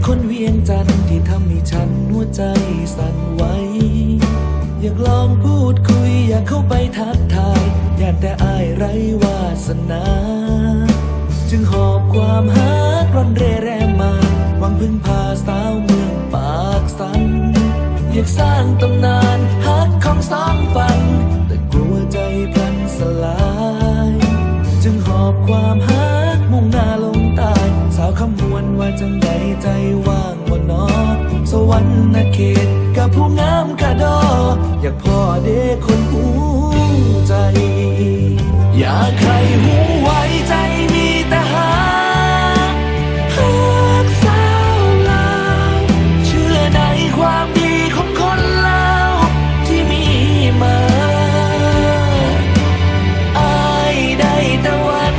คนเวียงจันทร์ที่ทำให้ฉันหัวใจสั่นไหวอยากลองพูดคุยอยากเข้าไปทักทายอยากแต่อายไร้วาสนาจึงหอบความฮักร่อนเร่แรงมาหวังพึ่งพาสาวเมืองปากสันอยากสร้างตำนานฮักของสองฝั่งแต่กลัวใจพลันสลายจึงหอบความฮักมุ่งหน้าลงใต้สาวคำมวลว่าจังใดใจว่างว่านอสวรรค์เขตกับผู้งามกะดออยากพ่อเด็กคนหูใจอยากให้หูไว้ใจมีแต่ฮักสาวลาวเชื่อในความดีของคนลาวที่มีมาอายได้แต่หวัง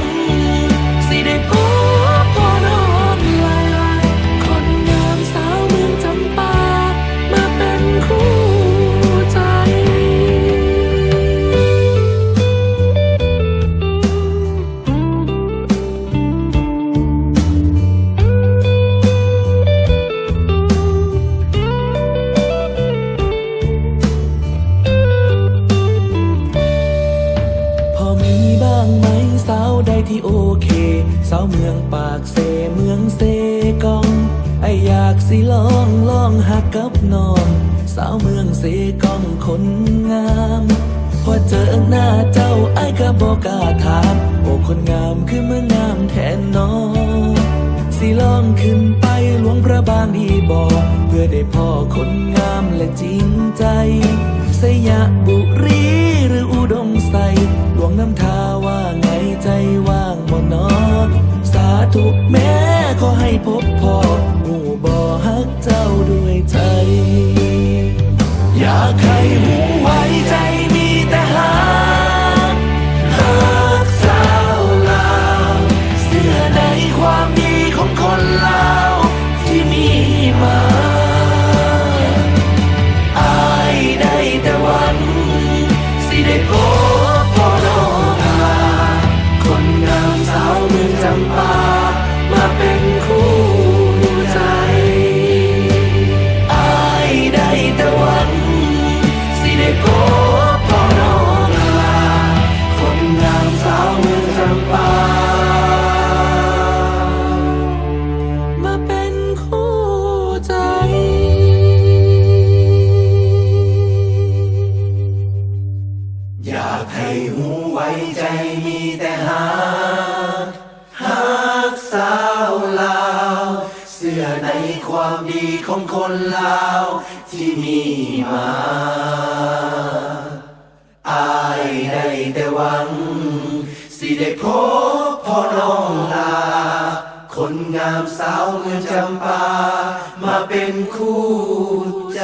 สิได้พบพ่อน้องลาคนงามสาวเมืองจำปามาเป็นคู่ใจสาวใดที่โอเคสาวเมืองปากเซเมืองเซกองไออยากสิลองหักกับน้องสาวเมืองเซกองคนงามพอเจอหน้าเจ้าไอก็บอกกล้าถามโอ้คนงามคือเมืองงามแทนน้องสิลองขึ้นไปหลวงพระบางดีบอกเพื่อได้พ่อคนงามและจริงใจสยบุรีหรืออุดมไซหลวงน้ำทาว่าไงใจว่างบ่นอสาธุแม่ขอให้พบพ่อหูบ่ฮักเจ้าด้วยใจอยากให้หูไว้ใจมีแต่ฮักสาวลาวเชื่อในความดีของคนลาวที่มีมาอายได้แต่หวังสิได้พบพ่อน้องลาคนงามสาวเมืองจำปามาเป็นคู่ใจอายได้แต่หวังสิได้พบพ่อน้องลาคนงามสาวเมืองจำปามาเป็นคู่ใจอยากให้หูไว้ใจมีแต่ฮักสาวลาวเชื่อในความดีของคนลาวที่มีมาอายได้แต่หวังสิได้พบพ่อน้องลาคนงามสาวเมืองจำปามาเป็นคู่ใจ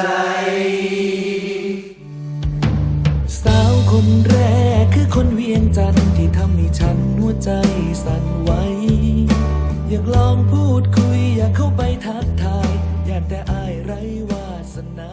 สาวคนแรกคือคนเวียงจันทร์ที่ทำให้ฉันหัวใจสั่นไหวอยากลองพูดคุยอยากเข้าไปทักทายอยากแต่อายไร้วาสนา